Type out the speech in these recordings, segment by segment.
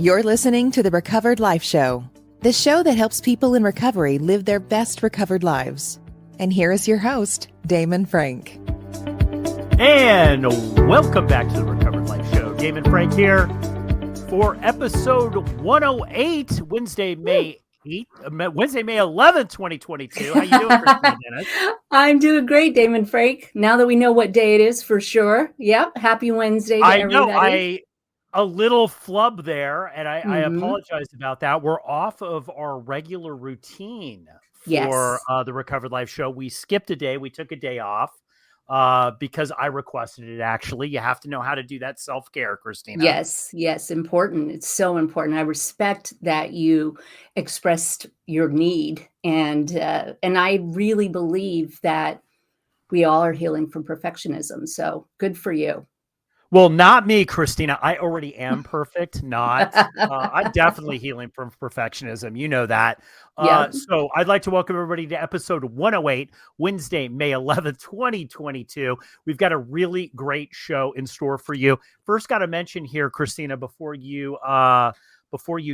You're listening to the Recovered Life Show, the show that helps people in recovery live their best recovered lives. And here is your host, Damon Frank. And welcome back to the Recovered Life Show. Damon Frank here for episode 108, Wednesday, May 11th, 2022. How you doing, Kristina Dennis? I'm doing great, Damon Frank. Now that we know what day it is for sure. Yep. Happy Wednesday to everybody. A little flub there, and I apologize about that. We're off of our regular routine for the Recovered Life Show. We skipped a day. We took a day off because I requested it, actually. You have to know how to do that self-care, Kristina. Yes, important. It's so important. I respect that you expressed your need, and I really believe that we all are healing from perfectionism. So good for you. Well, not me, Kristina. I already am perfect. I'm definitely healing from perfectionism. You know that. So I'd like to welcome everybody to episode 108, Wednesday, May 11th, 2022. We've got a really great show in store for you. First, got to mention here, Kristina, before you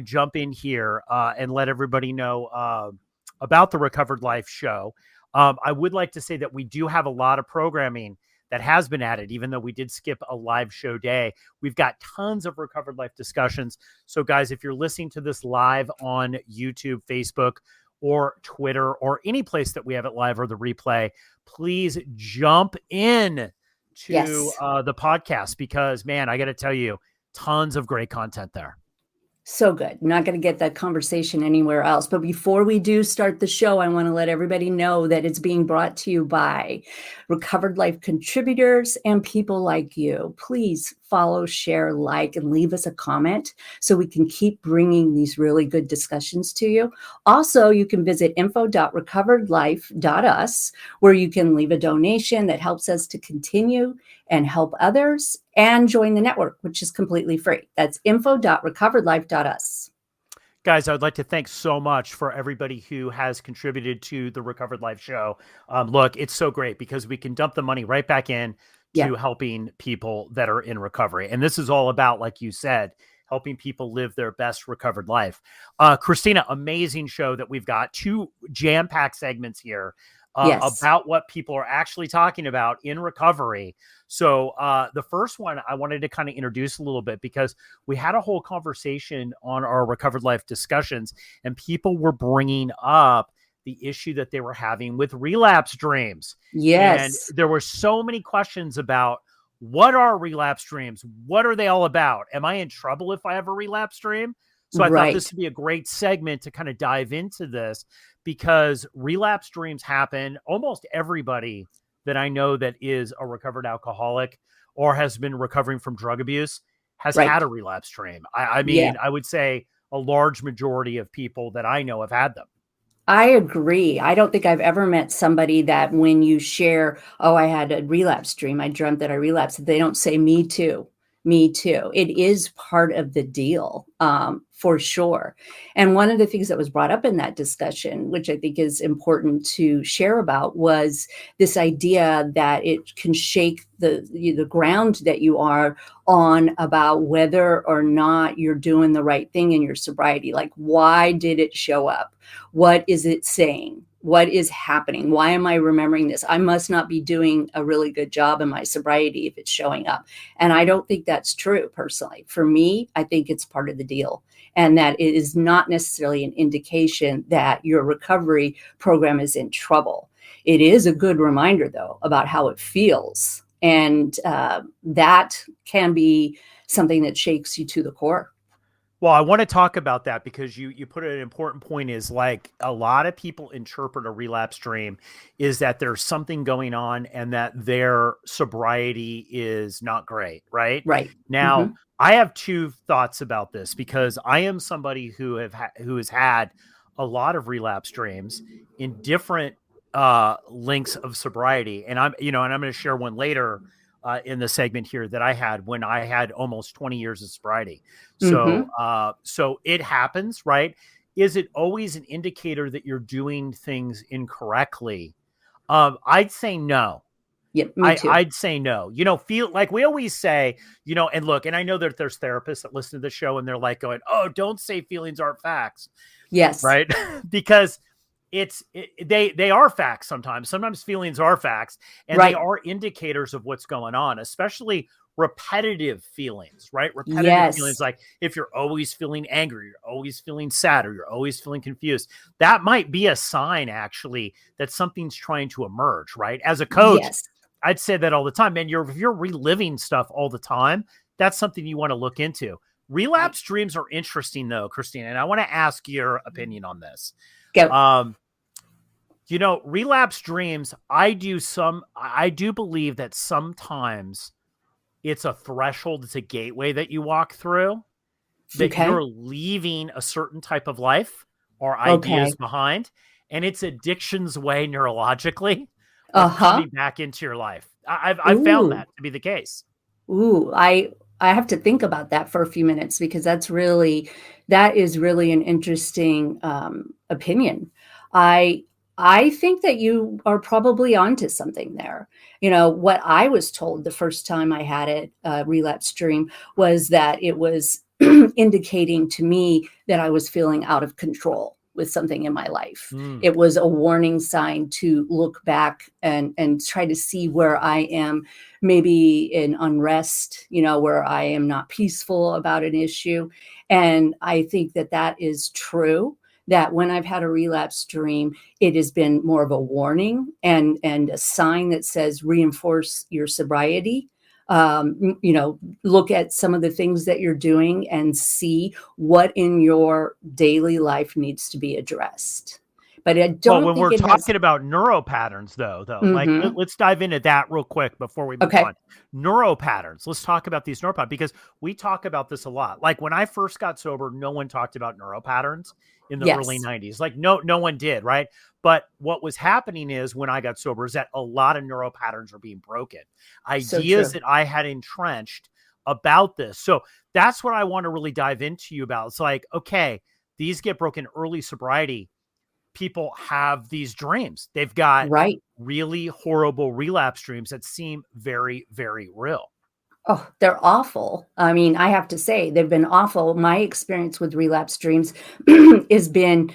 jump in here and let everybody know about the Recovered Life Show. I would like to say that we do have a lot of programming that has been added, even though we did skip a live show day. We've got tons of Recovered Life discussions. So guys, if you're listening to this live on YouTube, Facebook, or Twitter, or any place that we have it live or the replay, please jump in to the podcast because, man, I got to tell you, tons of great content there. So good. Not going to get that conversation anywhere else. But before we do start the show, I want to let everybody know that it's being brought to you by Recovered Life contributors and people like you. Please follow, share, like, and leave us a comment so we can keep bringing these really good discussions to you. Also, you can visit info.recoveredlife.us, where you can leave a donation that helps us to continue and help others, and join the network, which is completely free. That's info.recoveredlife.us. Guys, I would like to thank so much for everybody who has contributed to the Recovered Life Show. Look, it's so great because we can dump the money right back in to helping people that are in recovery. And this is all about, like you said, helping people live their best recovered life. Kristina, amazing show that we've got. 2 jam-packed segments here about what people are actually talking about in recovery. So the first one I wanted to kind of introduce a little bit because we had a whole conversation on our Recovered Life discussions and people were bringing up the issue that they were having with relapse dreams. Yes. And there were so many questions about what are relapse dreams? What are they all about? Am I in trouble if I have a relapse dream? So I thought this would be a great segment to kind of dive into this because relapse dreams happen. Almost everybody that I know that is a recovered alcoholic or has been recovering from drug abuse has had a relapse dream. I mean, I would say a large majority of people that I know have had them. I agree. I don't think I've ever met somebody that when you share, I had a relapse dream, I dreamt that I relapsed, they don't say, me too. Me too. It is part of the deal, for sure. And one of the things that was brought up in that discussion, which I think is important to share about, was this idea that it can shake the ground that you are on about whether or not you're doing the right thing in your sobriety. Like, why did it show up? What is it saying? What is happening? Why am I remembering this? I must not be doing a really good job in my sobriety if it's showing up. And I don't think that's true personally. For me, I think it's part of the deal. And that it is not necessarily an indication that your recovery program is in trouble. It is a good reminder, though, about how it feels. And that can be something that shakes you to the core. Well, I want to talk about that because you put an important point is like a lot of people interpret a relapse dream is that there's something going on and that their sobriety is not great, right? Right. Now, I have 2 thoughts about this because I am somebody who has had a lot of relapse dreams in different lengths of sobriety, and I'm going to share one later in the segment here that I had when I had almost 20 years of sobriety. So, so it happens, right? Is it always an indicator that you're doing things incorrectly? I'd say no. Yep, me too. I'd say no. Feel like we always say, and look, and I know that there's therapists that listen to the show and they're like going, oh, don't say feelings aren't facts. Yes. Right. Because they are facts sometimes. Sometimes feelings are facts, and they are indicators of what's going on, especially repetitive feelings, right? Repetitive feelings, like if you're always feeling angry, you're always feeling sad, or you're always feeling confused, that might be a sign actually that something's trying to emerge, right? As a coach, I'd say that all the time, man. If you're reliving stuff all the time, that's something you want to look into. Relapse dreams are interesting though, Kristina, and I want to ask your opinion on this. Go. Relapse dreams, I do believe that sometimes it's a threshold, it's a gateway that you walk through, that you're leaving a certain type of life or ideas behind, and it's addiction's way neurologically of coming back into your life. I've found that to be the case. Ooh, I have to think about that for a few minutes, because that is really an interesting opinion. I think that you are probably onto something there. What I was told the first time I had a relapse dream was that it was indicating to me that I was feeling out of control with something in my life. It was a warning sign to look back and try to see where I am maybe in unrest, where I am not peaceful about an issue. And I think that is true, that when I've had a relapse dream, it has been more of a warning and a sign that says reinforce your sobriety. Look at some of the things that you're doing and see what in your daily life needs to be addressed. But I don't. Well, when we're talking about neuropatterns, though, like let's dive into that real quick before we move on. Neuropatterns. Let's talk about these neuropatterns, because we talk about this a lot. Like when I first got sober, no one talked about neuropatterns in the early 90s. Like no one did, right? But what was happening is when I got sober is that a lot of neuropatterns are being broken. Ideas that I had entrenched about this. So that's what I want to really dive into you about. It's like, okay, these get broken early sobriety. People have these dreams. They've got really horrible relapse dreams that seem very, very real. Oh, they're awful. I mean, I have to say they've been awful. My experience with relapse dreams has been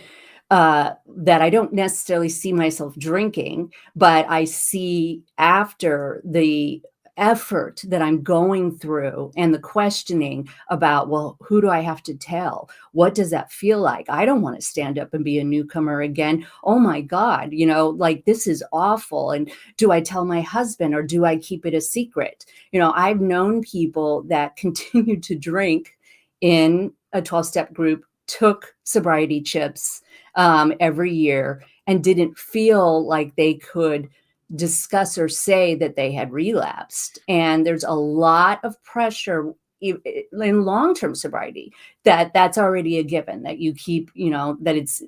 that I don't necessarily see myself drinking, but I see after the effort that I'm going through and the questioning about, well, who do I have to tell? What does that feel like? I don't want to stand up and be a newcomer again. Oh my God, like this is awful. And do I tell my husband or do I keep it a secret? I've known people that continued to drink in a 12-step group, took sobriety chips every year, and didn't feel like they could discuss or say that they had relapsed. And there's a lot of pressure in long-term sobriety that's already a given, that you keep, that it's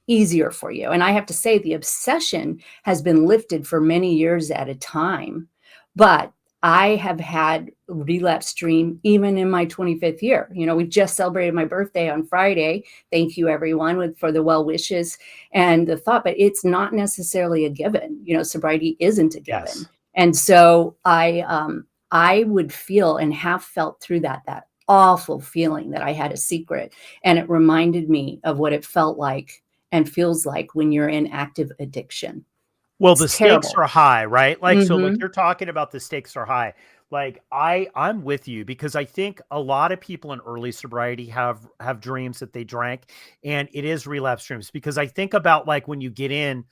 easier for you. And I have to say the obsession has been lifted for many years at a time, but I have had relapse dream even in my 25th year. We just celebrated my birthday on Friday. Thank you everyone for the well wishes and the thought, but it's not necessarily a given. Sobriety isn't a given. Yes. And so I would feel and have felt through that awful feeling that I had a secret. And it reminded me of what it felt like and feels like when you're in active addiction. Well, the stakes are high, right? Like, so like you're talking about the stakes are high. Like I'm with you, because I think a lot of people in early sobriety have dreams that they drank, and it is relapse dreams, because I think about like when you get in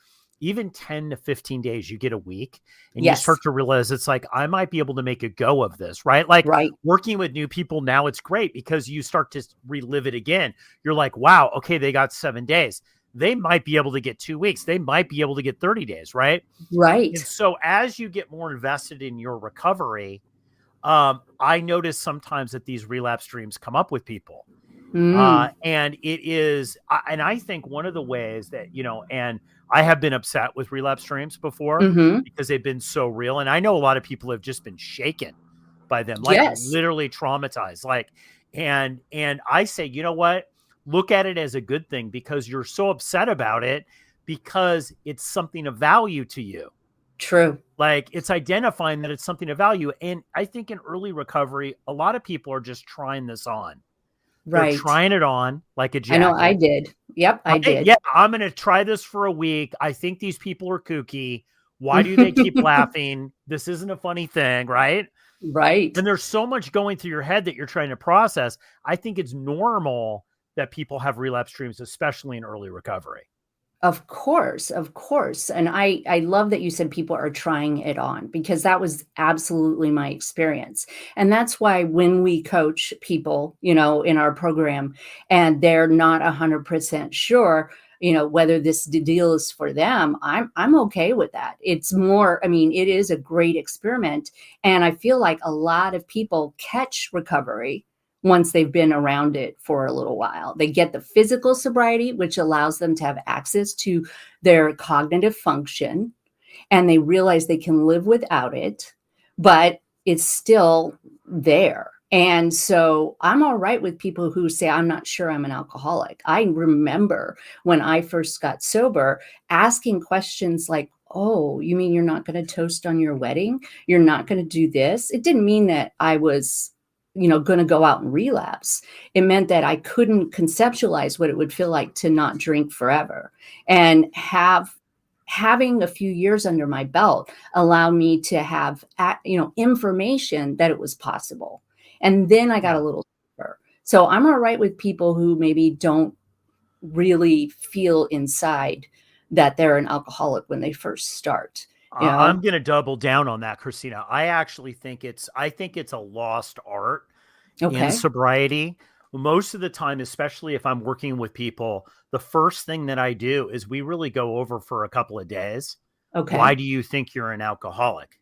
even 10 to 15 days, you get a week and you start to realize it's like, I might be able to make a go of this, right? Like working with new people now, it's great because you start to relive it again. You're like, wow, okay, they got 7 days. They might be able to get 2 weeks. They might be able to get 30 days. Right. Right. And so as you get more invested in your recovery, I notice sometimes that these relapse dreams come up with people. And it is, and I think one of the ways that, and I have been upset with relapse dreams before because they've been so real. And I know a lot of people have just been shaken by them, like literally traumatized. Like, and I say, you know what? Look at it as a good thing, because you're so upset about it because it's something of value to you. True. Like, it's identifying that it's something of value. And I think in early recovery, a lot of people are just trying this on. They're Right. trying it on like a I know I jacket. did. Yep, I did. Yeah, I'm going to try this for a week. I think these people are kooky. Why do they keep laughing? This isn't a funny thing, right? Right. And there's so much going through your head that you're trying to process. I think it's normal that people have relapse dreams, especially in early recovery. Of course, of course. And I love that you said people are trying it on, because that was absolutely my experience. And that's why when we coach people, in our program, and they're not 100% sure, whether this deal is for them, I'm okay with that. It's more, it is a great experiment. And I feel like a lot of people catch recovery once they've been around it for a little while. They get the physical sobriety, which allows them to have access to their cognitive function, and they realize they can live without it, but it's still there. And so I'm all right with people who say, I'm not sure I'm an alcoholic. I remember when I first got sober, asking questions like, oh, you mean you're not going to toast on your wedding? You're not going to do this? It didn't mean that I was going to go out and relapse. It meant that I couldn't conceptualize what it would feel like to not drink forever. And having a few years under my belt allowed me to have, information that it was possible. And then I got a little deeper. So I'm all right with people who maybe don't really feel inside that they're an alcoholic when they first start. I'm going to double down on that, Kristina. I actually think it's a lost art in sobriety. Most of the time, especially if I'm working with people, the first thing that I do is we really go over for a couple of days. Okay. Why do you think you're an alcoholic?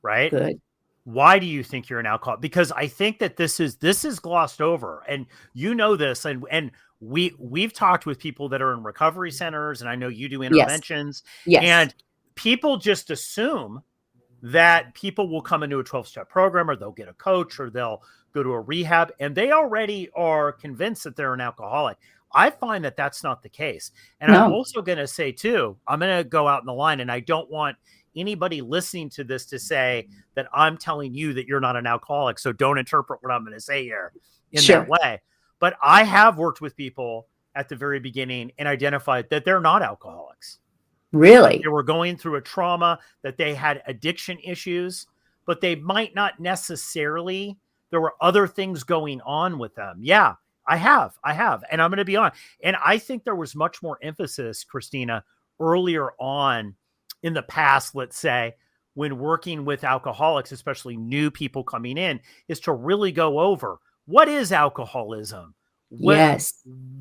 Right? Good. Why do you think you're an alcoholic? Because I think that this is glossed over, and this, and we've talked with people that are in recovery centers, and I know you do interventions. Yes. And people just assume that people will come into a 12-step program, or they'll get a coach, or they'll go to a rehab, and they already are convinced that they're an alcoholic. I find that that's not the case. And I'm also going to say too, I'm going to go out in the line, and I don't want anybody listening to this to say that I'm telling you that you're not an alcoholic. So don't interpret what I'm going to say here in that way. But I have worked with people at the very beginning and identified that they're not alcoholics. Really? They were going through a trauma, that they had addiction issues, but they might not necessarily, there were other things going on with them. Yeah, I have. And I'm going to be honest. And I think there was much more emphasis, Kristina, earlier on in the past, let's say, when working with alcoholics, especially new people coming in, is to really go over, what is alcoholism? Yes.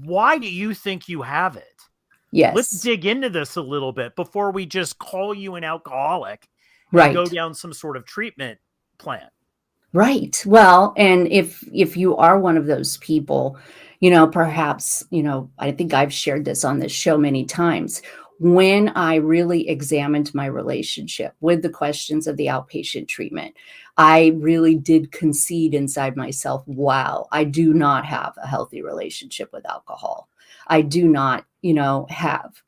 Why do you think you have it? Yes. Let's dig into this a little bit before we just call you an alcoholic and go down some sort of treatment plan. Right. Well, and if you are one of those people, perhaps, I think I've shared this on this show many times. When I really examined my relationship with the questions of the outpatient treatment, I really did concede inside myself, wow, I do not have a healthy relationship with alcohol. I do not, have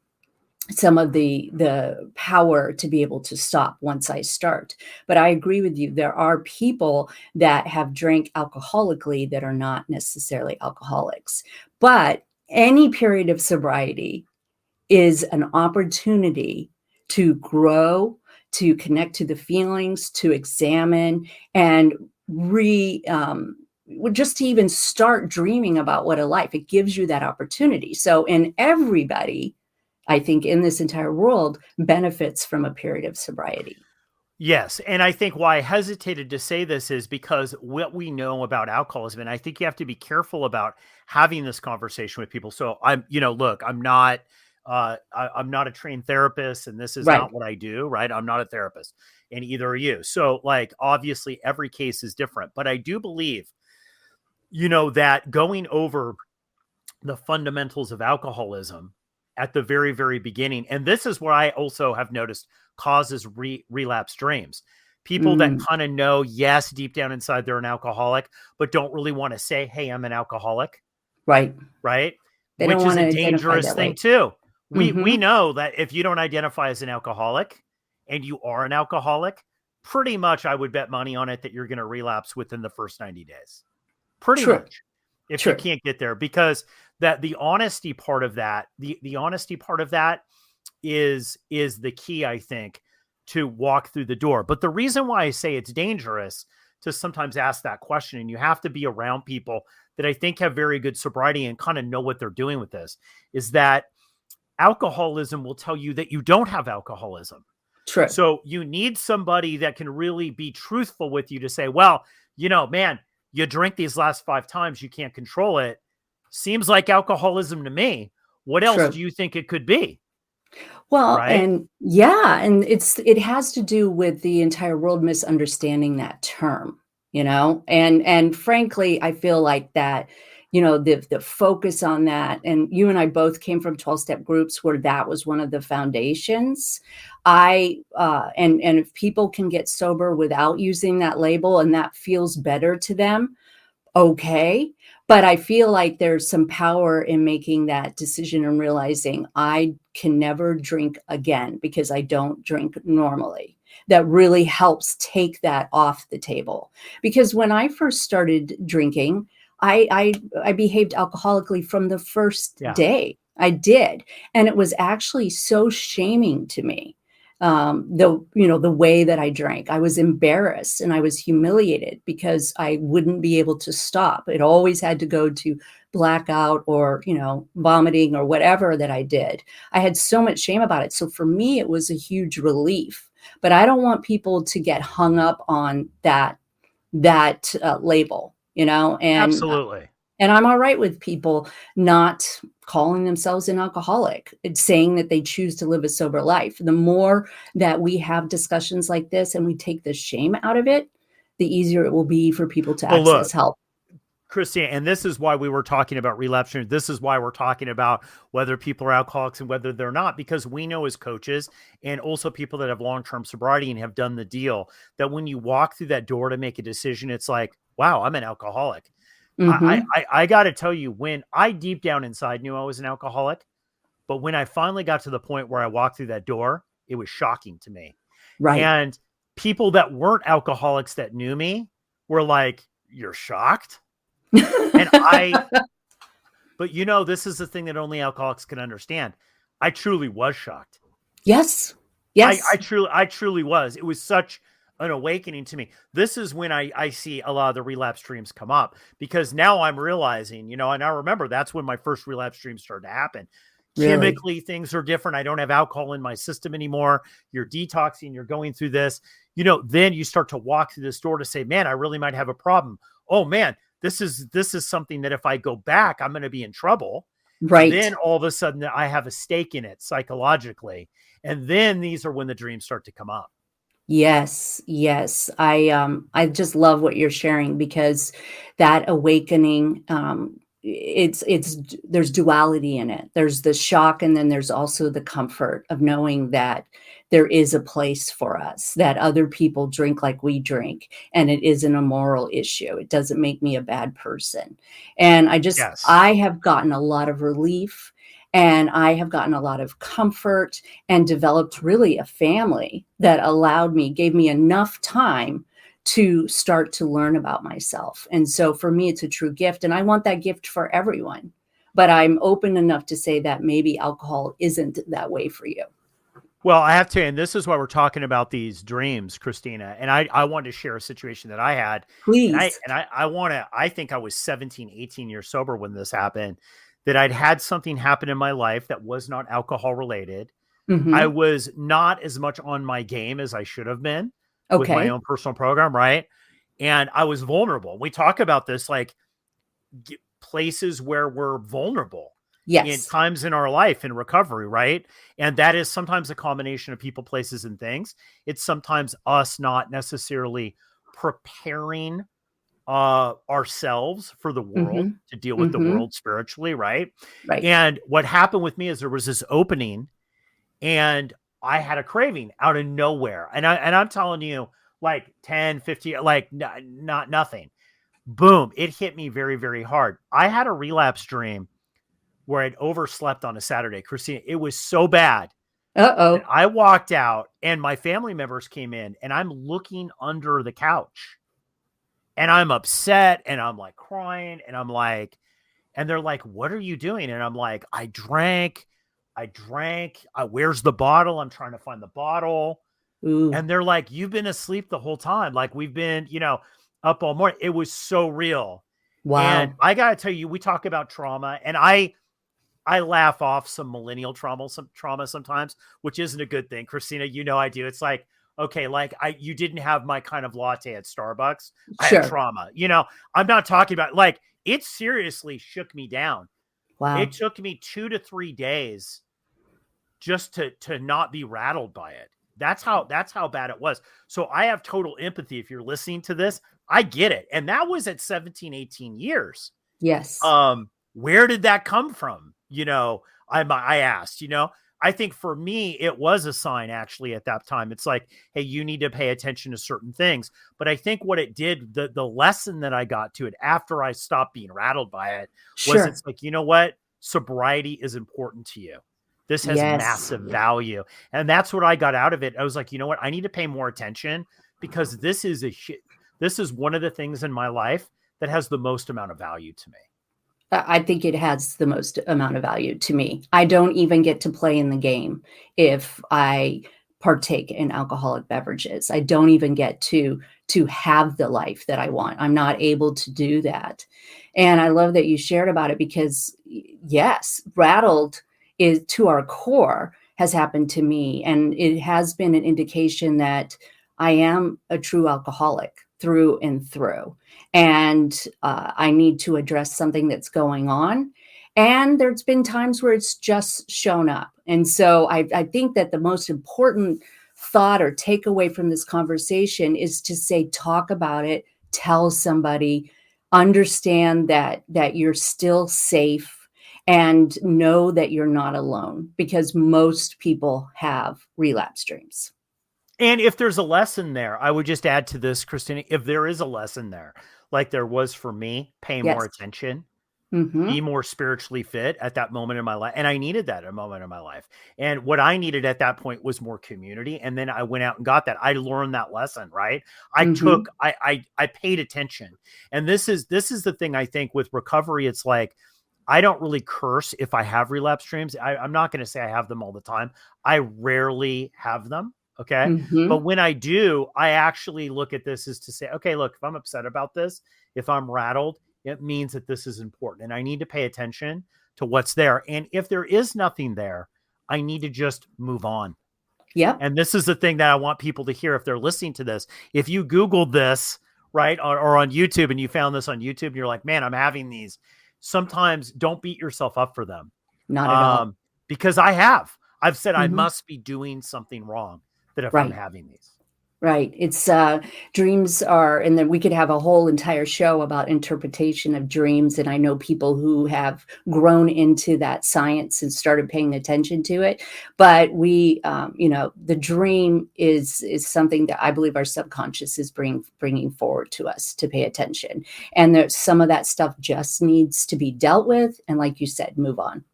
some of the power to be able to stop once I start. But I agree with you. There are people that have drank alcoholically that are not necessarily alcoholics. But any period of sobriety is an opportunity to grow, to connect to the feelings, to examine, and just to even start dreaming about what a life. It gives you that opportunity. So, in everybody, I think in this entire world, benefits from a period of sobriety. Yes. And I think why I hesitated to say this is because what we know about alcoholism, and I think you have to be careful about having this conversation with people. So look, I'm not a trained therapist, and this is not what I do, right? I'm not a therapist, and either are you. So obviously every case is different, but I do believe, that going over the fundamentals of alcoholism at the very, very beginning. And this is where I also have noticed causes relapse dreams. People that kind of know, yes, deep down inside they're an alcoholic, but don't really want to say, hey, I'm an alcoholic. Right. Right. Which is a dangerous thing too. We know that if you don't identify as an alcoholic and you are an alcoholic, pretty much I would bet money on it that you're going to relapse within the first 90 days. Pretty much. If you can't get there, because the honesty part of that, the honesty part of that is the key, I think, to walk through the door. But the reason why I say it's dangerous to sometimes ask that question, and you have to be around people that I think have very good sobriety and kind of know what they're doing with this, is that alcoholism will tell you that you don't have alcoholism. True. So you need somebody that can really be truthful with you to say, well, man, you drink these last 5 times, you can't control it. Seems like alcoholism to me. What else do you think it could be? Well, right? And it has to do with the entire world misunderstanding that term, and frankly, I feel like that, the focus on that, and you and I both came from 12-step groups where that was one of the foundations. And if people can get sober without using that label and that feels better to them, okay. But I feel like there's some power in making that decision and realizing I can never drink again because I don't drink normally. That really helps take that off the table. Because when I first started drinking, I behaved alcoholically from the first day. I did. And it was actually so shaming to me. The way that I drank, I was embarrassed and I was humiliated because I wouldn't be able to stop. It always had to go to blackout or, vomiting or whatever that I did. I had so much shame about it. So for me, it was a huge relief, but I don't want people to get hung up on that label, and absolutely. And I'm all right with people not calling themselves an alcoholic. It's saying that they choose to live a sober life. The more that we have discussions like this and we take the shame out of it, the easier it will be for people to access help. Kristina, and this is why we were talking about relapse. This is why we're talking about whether people are alcoholics and whether they're not, because we know as coaches and also people that have long-term sobriety and have done the deal, that when you walk through that door to make a decision, it's like, wow, I'm an alcoholic. Mm-hmm. I got to tell you, when I deep down inside knew I was an alcoholic, but when I finally got to the point where I walked through that door, it was shocking to me. Right. And people that weren't alcoholics that knew me were like, you're shocked? And but this is the thing that only alcoholics can understand. I truly was shocked. Yes. I truly was. It was such an awakening to me. This is when I see a lot of the relapse dreams come up, because now I'm realizing, and I remember that's when my first relapse dreams started to happen. Really? Chemically, things are different. I don't have alcohol in my system anymore. You're detoxing, you're going through this, then you start to walk through this door to say, man, I really might have a problem. Oh man, this is something that if I go back, I'm going to be in trouble. Right. Then all of a sudden I have a stake in it psychologically. And then these are when the dreams start to come up. Yes. I just love what you're sharing, because that awakening, there's duality in it. There's the shock, and then there's also the comfort of knowing that there is a place for us, that other people drink like we drink, and it isn't a moral issue. It doesn't make me a bad person. And I have gotten a lot of relief, and I have gotten a lot of comfort, and developed really a family that gave me enough time to start to learn about myself. And so for me, it's a true gift, and I want that gift for everyone. But I'm open enough to say that maybe alcohol isn't that way for you. Well, I have to, and this is why we're talking about these dreams, Kristina. And I wanted to share a situation that I had. Please. I think I was 17, 18 years sober when this happened, that I'd had something happen in my life that was not alcohol related. Mm-hmm. I was not as much on my game as I should have been with my own personal program. Right. And I was vulnerable. We talk about this, like places where we're vulnerable. Yes. In times in our life in recovery, right? And that is sometimes a combination of people, places, and things. It's sometimes us not necessarily preparing ourselves for the world, mm-hmm. to deal with mm-hmm. the world spiritually, right? Right. And what happened with me is there was this opening, and I had a craving out of nowhere. And I'm telling you, like 10, 50, like not nothing. Boom. It hit me very, very hard. I had a relapse dream where I'd overslept on a Saturday. Kristina, it was so bad And Uh-oh. I walked out and my family members came in and I'm looking under the couch and I'm upset and I'm like crying and I'm like, and they're like, what are you doing? And I'm like, I drank. Where's the bottle? I'm trying to find the bottle. Ooh. And they're like, you've been asleep the whole time. Like we've been, up all morning. It was so real. And Wow. I got to tell you, we talk about trauma and I laugh off some millennial trauma sometimes, which isn't a good thing. Kristina, I do. It's like, okay, like you didn't have my kind of latte at Starbucks. I had Sure. trauma. I'm not talking about like it seriously shook me down. Wow. It took me 2 to 3 days just to not be rattled by it. That's how bad it was. So I have total empathy. If you're listening to this, I get it. And that was at 17, 18 years. Yes. Where did that come from? I asked, I think for me, it was a sign actually at that time. It's like, hey, you need to pay attention to certain things. But I think what it did, the lesson that I got to it after I stopped being rattled by it was it's like, you know what? Sobriety is important to you. This has massive value. And that's what I got out of it. I was like, you know what? I need to pay more attention because this is one of the things in my life that has the most amount of value to me. I think it has the most amount of value to me. I don't even get to play in the game if I partake in alcoholic beverages. I don't even get to have the life that I want. I'm not able to do that. And I love that you shared about it because yes, rattled is to our core has happened to me. And it has been an indication that I am a true alcoholic through and through. And I need to address something that's going on. And there's been times where it's just shown up. And so I think that the most important thought or takeaway from this conversation is to say, talk about it, tell somebody, understand that you're still safe and know that you're not alone because most people have relapse dreams. And if there's a lesson there, I would just add to this, Kristina, if there is a lesson there, like there was for me, pay more attention, be more spiritually fit at that moment in my life. And I needed that at a moment in my life. And what I needed at that point was more community. And then I went out and got that. I learned that lesson, right? I paid attention. And this is the thing I think with recovery. It's like, I don't really curse if I have relapse dreams. I'm not going to say I have them all the time. I rarely have them. Okay. But when I do, I actually look at this as to say, okay, look, if I'm upset about this, if I'm rattled, it means that this is important and I need to pay attention to what's there. And if there is nothing there, I need to just move on. Yeah. And this is the thing that I want people to hear if they're listening to this. If you Googled this, right, or on YouTube and you found this on YouTube and you're like, man, I'm having these, sometimes don't beat yourself up for them. Not at all. Because I've said I must be doing something wrong. That if I'm having these. Right. It's dreams are, and then we could have a whole entire show about interpretation of dreams. And I know people who have grown into that science and started paying attention to it. But we, the dream is something that I believe our subconscious is bringing forward to us to pay attention. And there's some of that stuff just needs to be dealt with. And like you said, move on.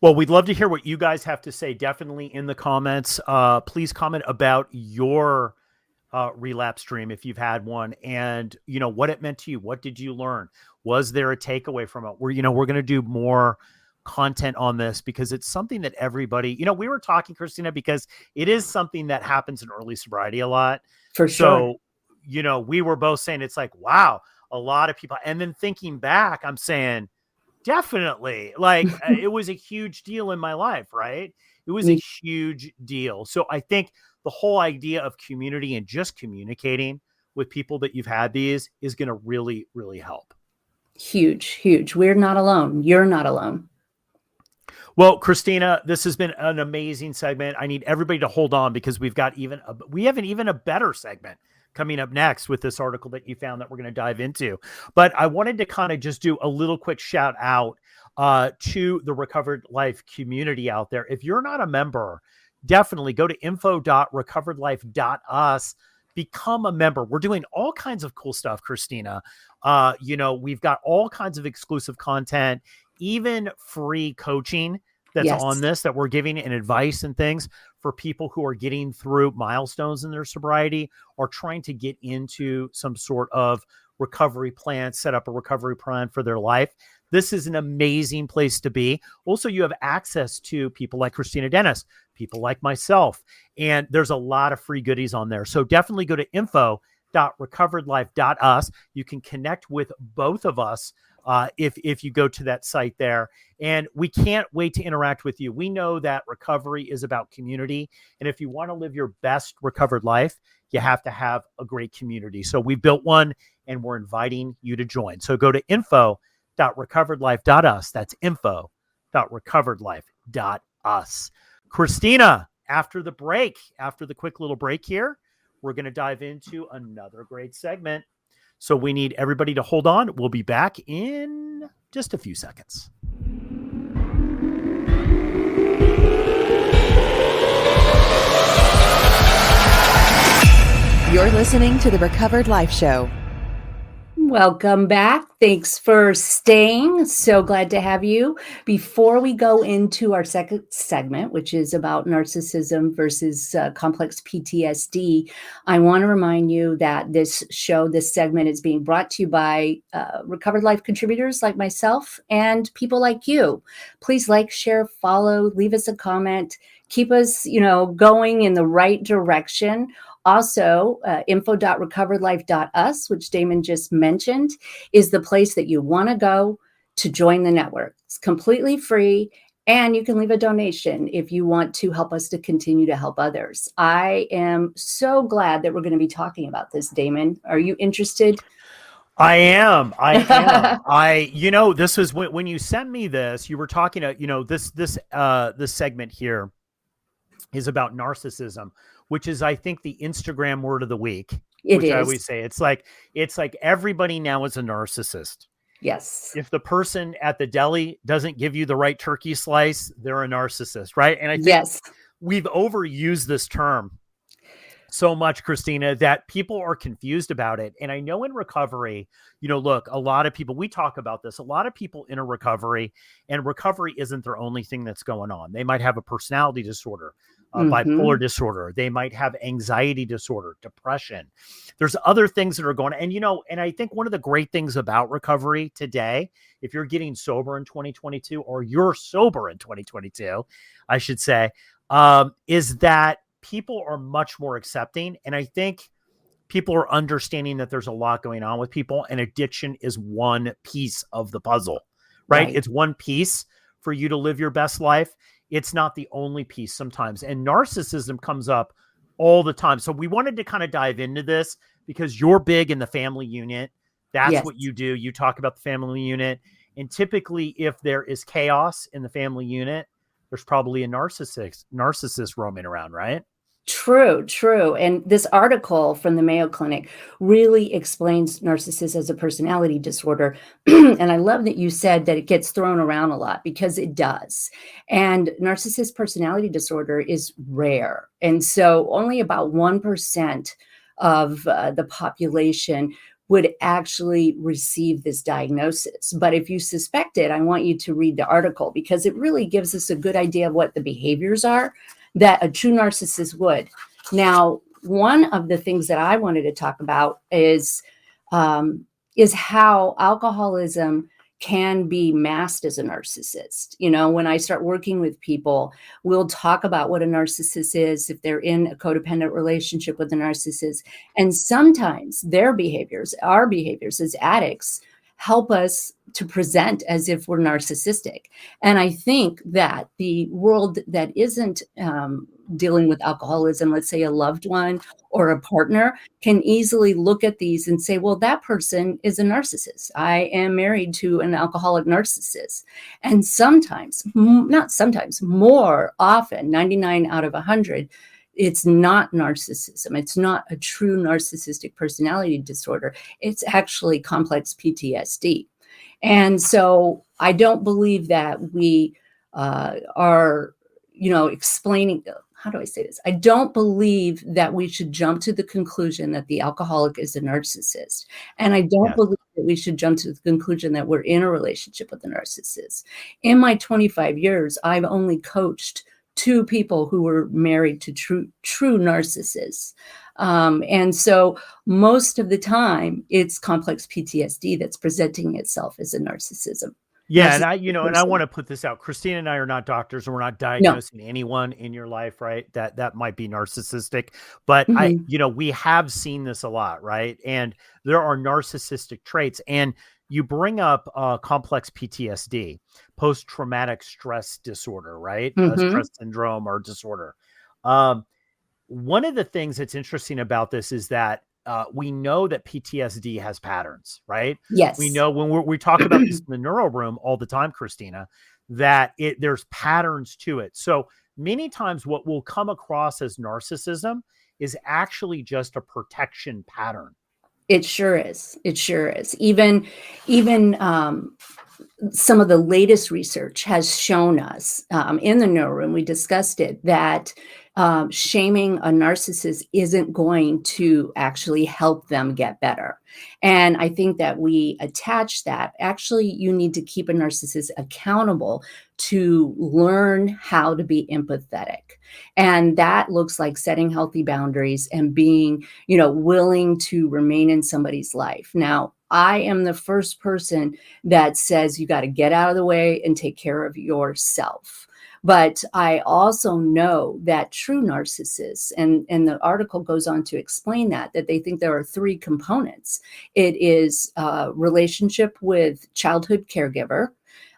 Well, we'd love to hear what you guys have to say. Definitely in the comments. Please comment about your relapse dream if you've had one, and what it meant to you. What did you learn? Was there a takeaway from it? We're going to do more content on this because it's something that everybody. We were talking, Kristina, because it is something that happens in early sobriety a lot. For sure. So, we were both saying it's like, wow, a lot of people. And then thinking back, I'm saying. Definitely. Like it was a huge deal in my life, right? It was a huge deal. So I think the whole idea of community and just communicating with people that you've had these is going to really, really help. Huge, huge. We're not alone. You're not alone. Well, Kristina, this has been an amazing segment. I need everybody to hold on because we have even a better segment coming up next with this article that you found that we're going to dive into. But I wanted to kind of just do a little quick shout out to the Recovered Life community out there. If you're not a member, definitely go to info.recoveredlife.us, become a member. We're doing all kinds of cool stuff, Kristina. We've got all kinds of exclusive content, even free coaching that's Yes. on this, that we're giving and advice and things for people who are getting through milestones in their sobriety or trying to get into some sort of recovery plan, set up a recovery plan for their life. This is an amazing place to be. Also, you have access to people like Kristina Dennis, people like myself, and there's a lot of free goodies on there. So definitely go to info.recoveredlife.us. You can connect with both of us if you go to that site there. And we can't wait to interact with you. We know that recovery is about community. And if you want to live your best recovered life, you have to have a great community. So we built one and we're inviting you to join. So go to info.recoveredlife.us. That's info.recoveredlife.us. Kristina, after the break, after the quick little break here, we're going to dive into another great segment. So we need everybody to hold on. We'll be back in just a few seconds. You're listening to the Recovered Life Show. Welcome back. Thanks for staying. So glad to have you. Before we go into our second segment, which is about narcissism versus complex PTSD, I want to remind you that this segment is being brought to you by Recovered Life contributors like myself and people like you. Please like, share, follow, leave us a comment, keep us, going in the right direction. Also, info.recoveredlife.us, which Damon just mentioned, is the place that you want to go to join the network. It's completely free, and you can leave a donation if you want to help us to continue to help others. I am so glad that we're going to be talking about this, Damon. Are you interested? I am. This was when you sent me this, you were talking to, this segment here is about narcissism, which is, I think, the Instagram word of the week. It is. I always say it's like everybody now is a narcissist. Yes. If the person at the deli doesn't give you the right turkey slice, they're a narcissist, right? And I think we've overused this term so much, Kristina, that people are confused about it. And I know in recovery, look, a lot of people, we talk about this, a lot of people in a recovery, and recovery isn't their only thing that's going on. They might have a personality disorder, bipolar disorder. They might have anxiety disorder, depression. There's other things that are going on. And, and I think one of the great things about recovery today, if you're getting sober in 2022, or you're sober in 2022, I should say, is that people are much more accepting. And I think people are understanding that there's a lot going on with people, and addiction is one piece of the puzzle, right? It's one piece for you to live your best life. It's not the only piece sometimes. And narcissism comes up all the time. So we wanted to kind of dive into this because you're big in the family unit. That's what you do. You talk about the family unit. And typically, if there is chaos in the family unit, there's probably a narcissist roaming around, right? True. And this article from the Mayo Clinic really explains narcissism as a personality disorder. And I love that you said that it gets thrown around a lot, because it does. And narcissist personality disorder is rare. And so only about 1% of the population would actually receive this diagnosis. But if you suspect it, I want you to read the article, because it really gives us a good idea of what the behaviors are that a true narcissist would. Now, one of the things that I wanted to talk about is how alcoholism can be masked as a narcissist. When I start working with people, we'll talk about what a narcissist is, if they're in a codependent relationship with a narcissist. And sometimes their behaviors, our behaviors as addicts, help us to present as if we're narcissistic. And I think that the world that isn't dealing with alcoholism, let's say a loved one or a partner, can easily look at these and say, well, that person is a narcissist. I am married to an alcoholic narcissist. And sometimes, not sometimes, more often, 99 out of 100, it's not narcissism. It's not a true narcissistic personality disorder. It's actually complex PTSD. And so I don't believe that we are, explaining, how do I say this? I don't believe that we should jump to the conclusion that the alcoholic is a narcissist. And I don't believe that we should jump to the conclusion that we're in a relationship with a narcissist. In my 25 years, I've only coached 2 people who were married to true narcissists. And so most of the time it's complex PTSD that's presenting itself as a narcissism. Yeah. And I want to put this out. Kristina and I are not doctors, and we're not diagnosing anyone in your life, right? That might be narcissistic, but we have seen this a lot, right? And there are narcissistic traits, and you bring up complex PTSD, post-traumatic stress disorder, right? Stress syndrome or disorder. One of the things that's interesting about this is that we know that PTSD has patterns, right? Yes. We know when we talk about this in the neuro room all the time, Kristina, that there's patterns to it. So many times what we'll come across as narcissism is actually just a protection pattern. It sure is. It sure is. Even some of the latest research has shown us in the neuro room, we discussed it, that shaming a narcissist isn't going to actually help them get better. And I think that we attach that. Actually, you need to keep a narcissist accountable to learn how to be empathetic. And that looks like setting healthy boundaries and being, willing to remain in somebody's life. Now, I am the first person that says you got to get out of the way and take care of yourself. But I also know that true narcissists, and the article goes on to explain that they think there are 3 components. It is relationship with childhood caregiver.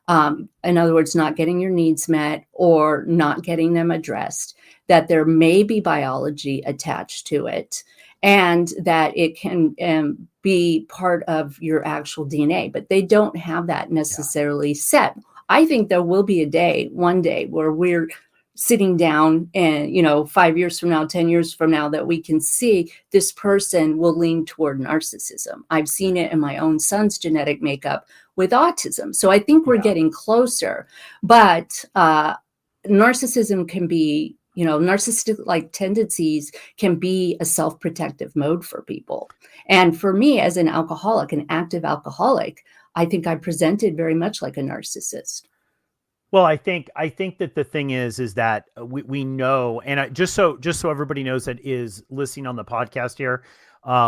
In other words, not getting your needs met or not getting them addressed, that there may be biology attached to it, and that it can be part of your actual DNA, but they don't have that necessarily set. I think there will be one day where we're sitting down and, 5 years from now, 10 years from now, that we can see this person will lean toward narcissism. I've seen it in my own son's genetic makeup with autism. So I think we're getting closer, but narcissism can be, narcissistic-like tendencies can be a self-protective mode for people. And for me, as an alcoholic, an active alcoholic, I think I presented very much like a narcissist. Well, I think that the thing is that we know, and just so everybody knows that is listening on the podcast here,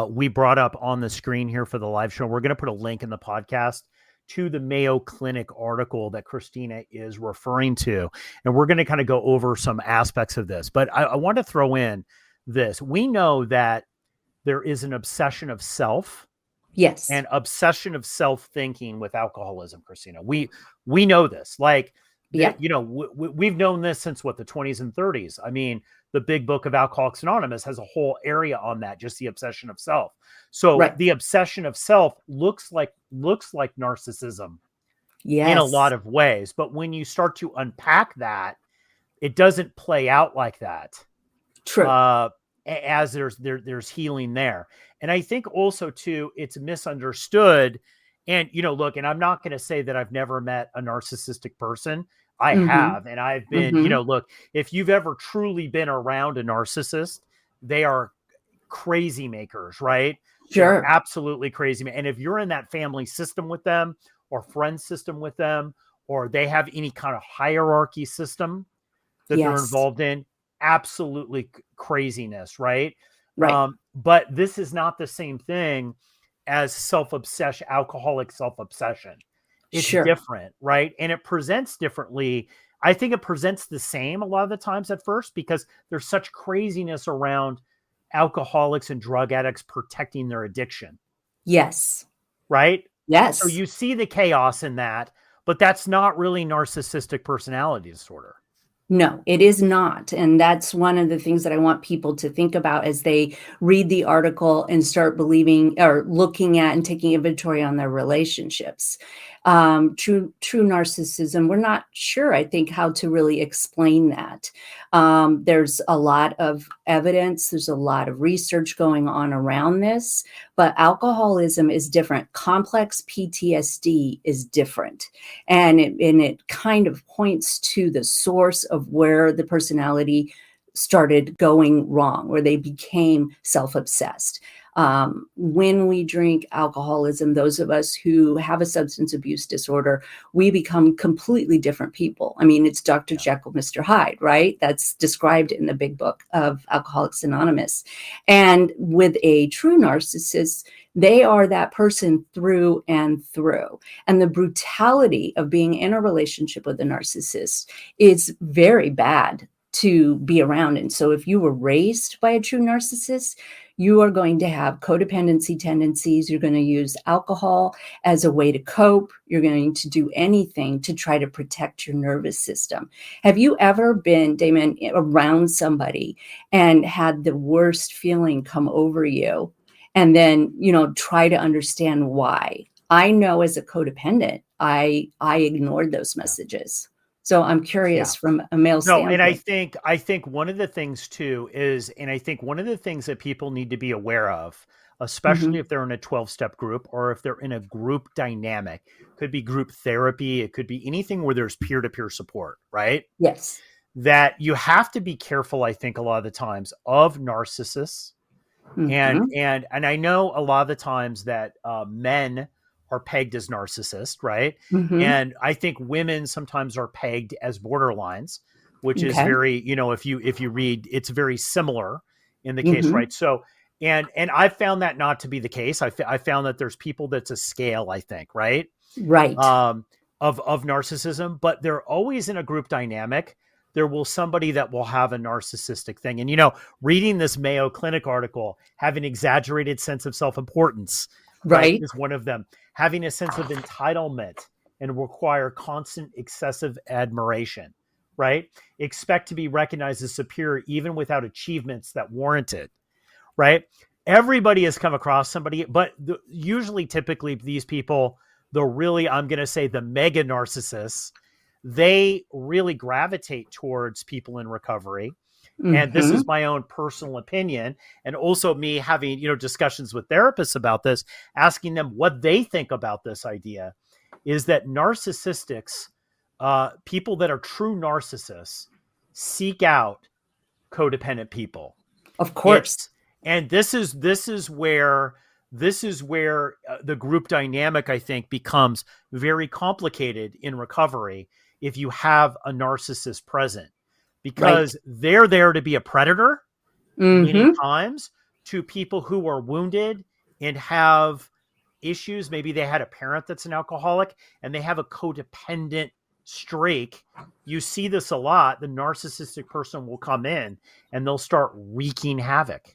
we brought up on the screen here for the live show. We're going to put a link in the podcast to the Mayo Clinic article that Kristina is referring to, and we're going to kind of go over some aspects of this. But I want to throw in this: we know that there is an obsession of self. Yes. And obsession of self-thinking with alcoholism, Kristina. We know this. Like, we've known this since the 20s and 30s. I mean, the big book of Alcoholics Anonymous has a whole area on that, just the obsession of self. So the obsession of self looks like narcissism in a lot of ways. But when you start to unpack that, it doesn't play out like that. True. As there's healing there. And I think also too, it's misunderstood. And, look, and I'm not going to say that I've never met a narcissistic person. I have. And I've been, look, if you've ever truly been around a narcissist, they are crazy makers, right? Sure. They're absolutely crazy. And if you're in that family system with them or friend system with them, or they have any kind of hierarchy system that they're involved in, absolutely craziness, right? But this is not the same thing as self-obsession, alcoholic self-obsession. It's different, right? And it presents differently. I think it presents the same a lot of the times at first, because there's such craziness around alcoholics and drug addicts protecting their addiction. Yes. Right? Yes. So you see the chaos in that, but that's not really narcissistic personality disorder. No, it is not. And that's one of the things that I want people to think about as they read the article and start believing or looking at and taking inventory on their relationships. True narcissism, we're not sure, I think, how to really explain that. There's a lot of evidence. There's a lot of research going on around this, but alcoholism is different. Complex PTSD is different. And it kind of points to the source of where the personality started going wrong, where they became self-obsessed. When we drink alcoholism, those of us who have a substance abuse disorder, we become completely different people. I mean, it's Dr. Jekyll, Mr. Hyde, right? That's described in the big book of Alcoholics Anonymous. And with a true narcissist, they are that person through and through. And the brutality of being in a relationship with a narcissist is very bad to be around. And so if you were raised by a true narcissist, you are going to have codependency tendencies. You're going to use alcohol as a way to cope. You're going to do anything to try to protect your nervous system. Have you ever been, Damon, around somebody and had the worst feeling come over you and then, try to understand why? I know as a codependent, I ignored those messages. So I'm curious from a male standpoint. And I think one of the things too is, and I think one of the things that people need to be aware of, especially if they're in a 12-step group or if they're in a group dynamic, could be group therapy. It could be anything where there's peer-to-peer support, right? Yes. That you have to be careful, I think, a lot of the times of narcissists. And I know a lot of the times that men are pegged as narcissists, right? And I think women sometimes are pegged as borderlines, which is very, if you read, it's very similar in the case, right? So, and I found that not to be the case. I found that there's people that's a scale, I think, right? Right. Of narcissism, but they're always in a group dynamic. There will somebody that will have a narcissistic thing. And, reading this Mayo Clinic article, have an exaggerated sense of self-importance, right, is one of them. Having a sense of entitlement and require constant excessive admiration, right? Expect to be recognized as superior even without achievements that warrant it, right? Everybody has come across somebody, but usually, typically, these people, I'm going to say the mega narcissists, they really gravitate towards people in recovery. And this is my own personal opinion. And also me having, discussions with therapists about this, asking them what they think about this idea, is that narcissistics, people that are true narcissists, seek out codependent people. Of course. And this is where the group dynamic, I think, becomes very complicated in recovery if you have a narcissist present. Because they're there to be a predator many times to people who are wounded and have issues. Maybe they had a parent that's an alcoholic and they have a codependent streak. You see this a lot. The narcissistic person will come in and they'll start wreaking havoc.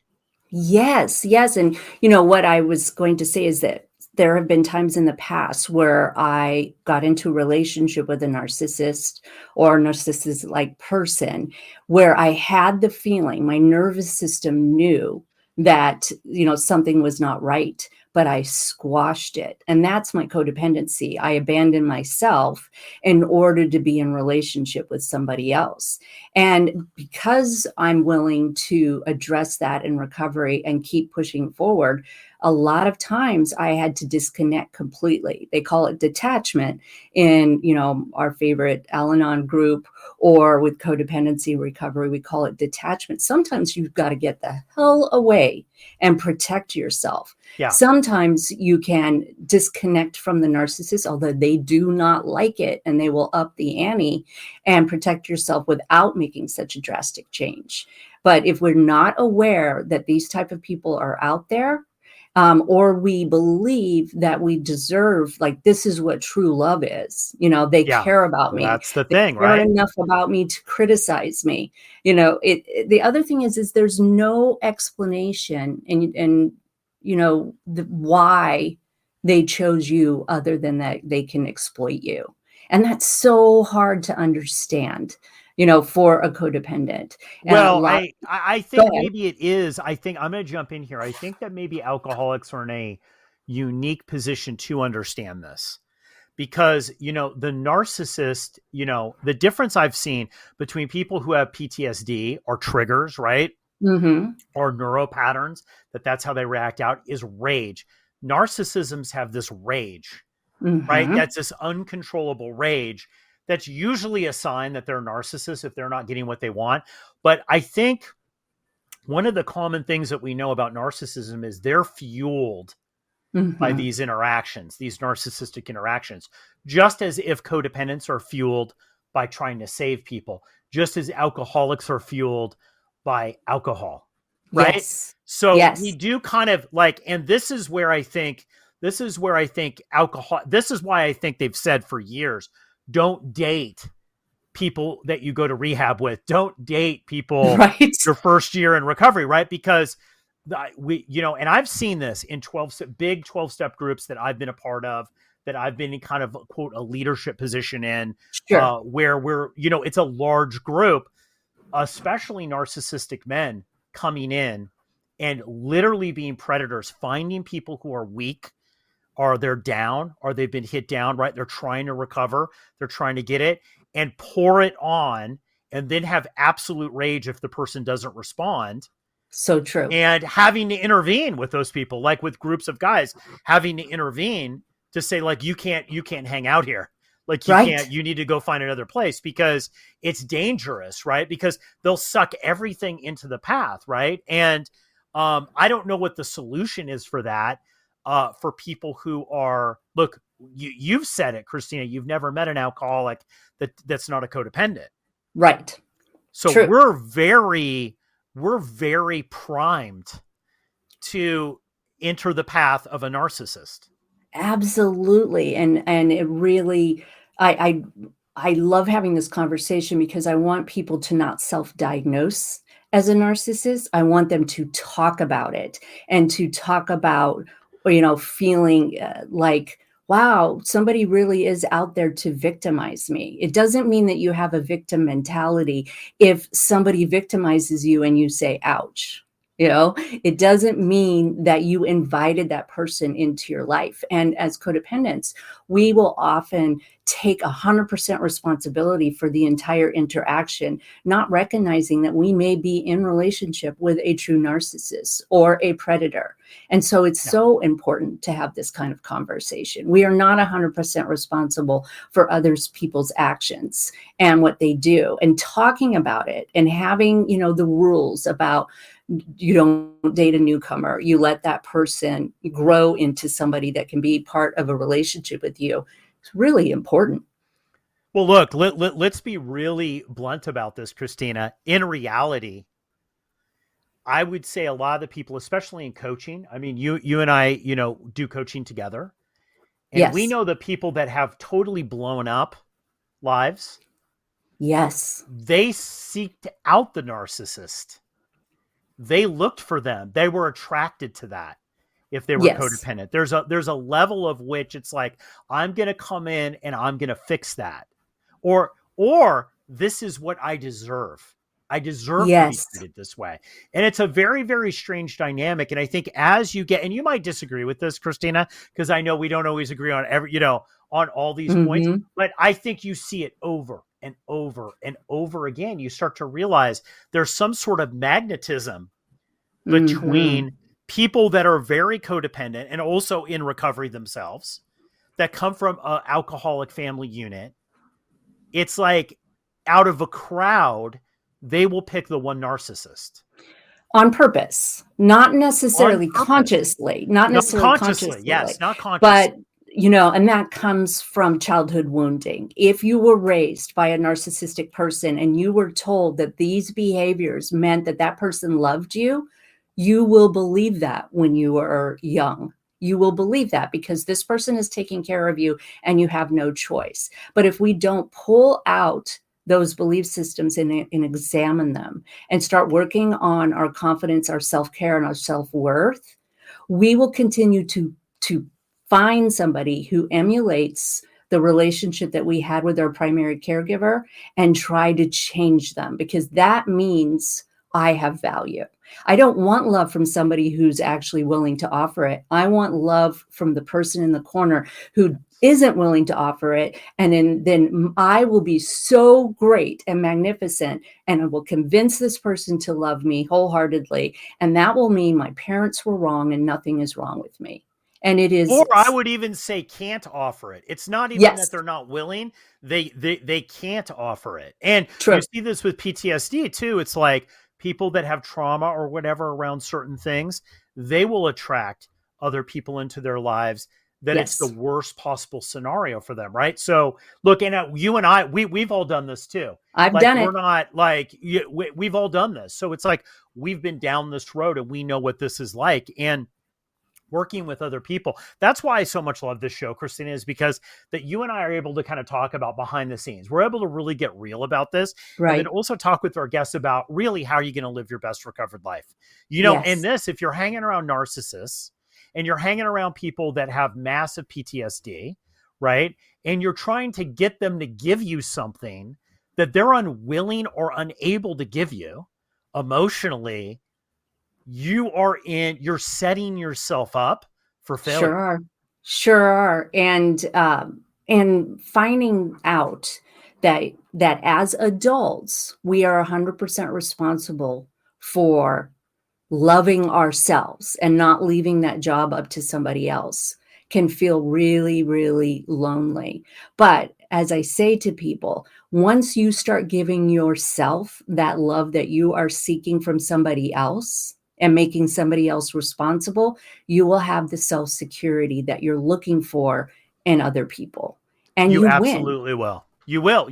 Yes. And what I was going to say is that there have been times in the past where I got into a relationship with a narcissist or a narcissist-like person where I had the feeling, my nervous system knew that, something was not right, but I squashed it. And that's my codependency. I abandoned myself in order to be in relationship with somebody else. And because I'm willing to address that in recovery and keep pushing forward, a lot of times I had to disconnect completely. They call it detachment in, our favorite Al-Anon group, or with codependency recovery, we call it detachment. Sometimes you've got to get the hell away and protect yourself. Yeah. Sometimes you can disconnect from the narcissist, although they do not like it, and they will up the ante and protect yourself without making such a drastic change. But if we're not aware that these type of people are out there, or we believe that we deserve, like, this is what true love is. They care about me. That's the thing, right? They care enough about me to criticize me. The other thing is there's no explanation and why they chose you other than that they can exploit you. And that's so hard to understand, for a codependent. Well, I think maybe it is. I think I'm going to jump in here. I think that maybe alcoholics are in a unique position to understand this because, the narcissist, the difference I've seen between people who have PTSD or triggers, right? Or neuro patterns, that's how they react out, is rage. Narcissisms have this rage, right? That's this uncontrollable rage. That's usually a sign that they're narcissists if they're not getting what they want. But I think one of the common things that we know about narcissism is they're fueled by these interactions, these narcissistic interactions, just as if codependents are fueled by trying to save people, just as alcoholics are fueled by alcohol, right? Yes. So Yes. we do kind of like, and this is where I think alcohol, this is why I think they've said for years, don't date people that you go to rehab with. Don't date people Right. your first year in recovery, right? Because and I've seen this in big 12-step groups that I've been a part of, that I've been in kind of quote a leadership position in, Sure. where we're, it's a large group, especially narcissistic men coming in and literally being predators, finding people who are weak, or they're down, or they've been hit down, right? They're trying to recover. They're trying to get it and pour it on, and then have absolute rage if the person doesn't respond. So true. And having to intervene with those people, like with groups of guys, having to intervene to say, like, you can't hang out here. Like, you need to go find another place, because it's dangerous, right? Because they'll suck everything into the path, right? And I don't know what the solution is for that, for people who are, look, you've said it, Kristina, you've never met an alcoholic that's not a codependent. Right. So True. we're very primed to enter the path of a narcissist. Absolutely. And it really, I love having this conversation, because I want people to not self-diagnose as a narcissist. I want them to talk about it, and to talk about, feeling like, wow, somebody really is out there to victimize me. It doesn't mean that you have a victim mentality if somebody victimizes you and you say, ouch. It doesn't mean that you invited that person into your life. And as codependents, we will often take 100% responsibility for the entire interaction, not recognizing that we may be in relationship with a true narcissist or a predator. And so it's so important to have this kind of conversation. We are not 100% responsible for others people's actions and what they do, and talking about it, and having, the rules about, you don't date a newcomer. You let that person grow into somebody that can be part of a relationship with you. It's really important. Well, look, let's be really blunt about this, Kristina. In reality, I would say a lot of the people, especially in coaching, I mean, you and I, do coaching together. And we know the people that have totally blown up lives. Yes. They seeked out the narcissist. They looked for them. They were attracted to that if they were codependent. There's a level of which it's like, I'm going to come in and I'm going to fix that. Or this is what I deserve. I deserve to be treated this way. And it's a very, very strange dynamic. And I think as you get, and you might disagree with this, Kristina, because I know we don't always agree on on all these points, but I think you see it over and over and over again. You start to realize there's some sort of magnetism between people that are very codependent and also in recovery themselves, that come from an alcoholic family unit. It's like, out of a crowd, they will pick the one narcissist. On purpose, not necessarily consciously, not consciously. Yes, not consciously. But, and that comes from childhood wounding. If you were raised by a narcissistic person and you were told that these behaviors meant that that person loved you, you will believe that when you are young. You will believe that because this person is taking care of you and you have no choice. But if we don't pull out those belief systems and examine them and start working on our confidence, our self-care, and our self-worth, we will continue to find somebody who emulates the relationship that we had with our primary caregiver and try to change them, because that means I have value. I don't want love from somebody who's actually willing to offer it. I want love from the person in the corner who isn't willing to offer it. And then I will be so great and magnificent, and I will convince this person to love me wholeheartedly. And that will mean my parents were wrong and nothing is wrong with me. And it is. Or I would even say can't offer it. It's not even that they're not willing. They can't offer it. And you see this with PTSD too. It's like people that have trauma or whatever around certain things, they will attract other people into their lives that it's the worst possible scenario for them, right? So look, and you and I, we've all done this too. I've done it. We're not like, we've all done this. So it's like, we've been down this road and we know what this is like. And working with other people. That's why I so much love this show, Kristina, is because that you and I are able to kind of talk about behind the scenes. We're able to really get real about this. Right. And then also talk with our guests about really how you're going to live your best recovered life. You know, and this, if you're hanging around narcissists and you're hanging around people that have massive PTSD, right? And you're trying to get them to give you something that they're unwilling or unable to give you emotionally, you're setting yourself up for failure. Sure are. And finding out that as adults, we are 100% responsible for loving ourselves and not leaving that job up to somebody else can feel really, really lonely. But as I say to people, once you start giving yourself that love that you are seeking from somebody else and making somebody else responsible, you will have the self-security that you're looking for in other people. And you absolutely will. You will,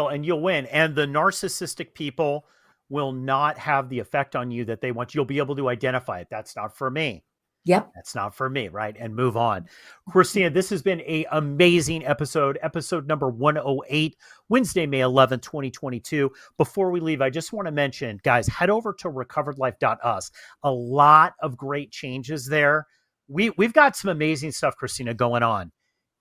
and you'll win. And the narcissistic people will not have the effect on you that they want. You'll be able to identify it. That's not for me. Yep. That's not for me, right? And move on. Kristina, this has been an amazing episode number 108, Wednesday, May 11th, 2022. Before we leave, I just want to mention, guys, head over to recoveredlife.us. A lot of great changes there. We've got some amazing stuff, Kristina, going on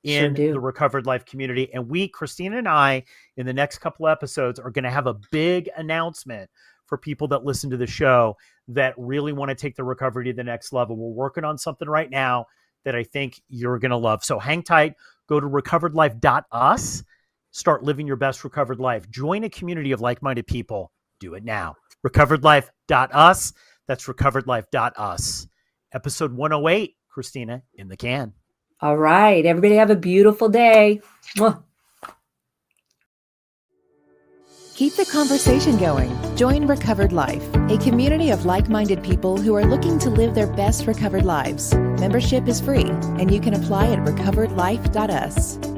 in the Recovered Life community. And Kristina and I, in the next couple episodes, are going to have a big announcement for people that listen to the show that really want to take the recovery to the next level. We're working on something right now that I think you're going to love. So hang tight, go to recoveredlife.us, start living your best recovered life. Join a community of like-minded people. Do it now. Recoveredlife.us. That's recoveredlife.us. Episode 108, Kristina, in the can. All right. Everybody have a beautiful day. Mwah. Keep the conversation going. Join Recovered Life, a community of like-minded people who are looking to live their best recovered lives. Membership is free, and you can apply at recoveredlife.us.